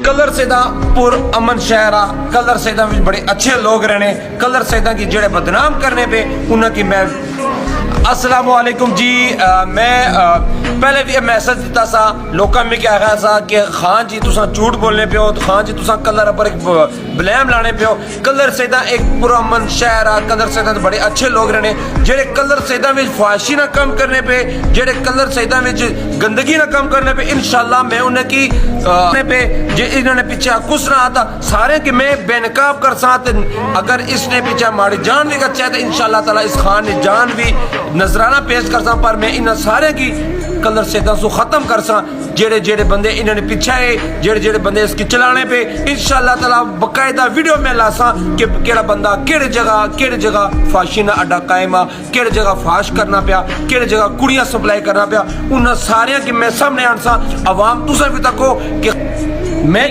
Colour सैदा पुर अमन शहर आ। Colour सैदा में बड़े अच्छे लोग रहने। कलर सैदा की जेड़े बदनाम करने पे उन्हें मैं अस्सलामु अलैकुम जी। मैं पहले भी मैसेज दिता सा लोगों में क्या कहा सा कि खान जी तुसा झूठ बोलने पे हो, खान जी तुसा कलर पर एक ब्लेम लाने पे हो। कलर सैदा एक पुरअमन शहर आ। कलर सैदा बड़े अच्छे लोग रहने जेड़े कलर सैदा में फाशी ना कम करने पे, जेड़े कलर सैदा में गंदगी ना कम करने पे इंशाल्लाह मैं उन्हें की पे जे इन्होंने पीछे कुछ ना आता सारे कि मैं बेनकाब कर साथ। अगर इसने पीछे माड़ी जान भी कर चाहे तो इंशाल्लाह ताला इस खान ने जान भी नजराना पेश कर सा। पर मैं इन सारे की कलर सैदा सो खत्म कर सा। जेड़े जेड़े बंदे इन्होंने पीछे है, जेड़े जेड़े बंदे इसकी चलाने पे इंशाल्लाह ताला बकायदा वीडियो में ला सा कि केड़ा बंदा केड़े जगह फाशी ना अड्डा कायम आ, केड़े जगह फाश करना पिया, केड़े जगह कुड़ियां सप्लाई करना पिया। उन सारे की मैं सामने आन सा। अवाम तुसा भी तको कि मैं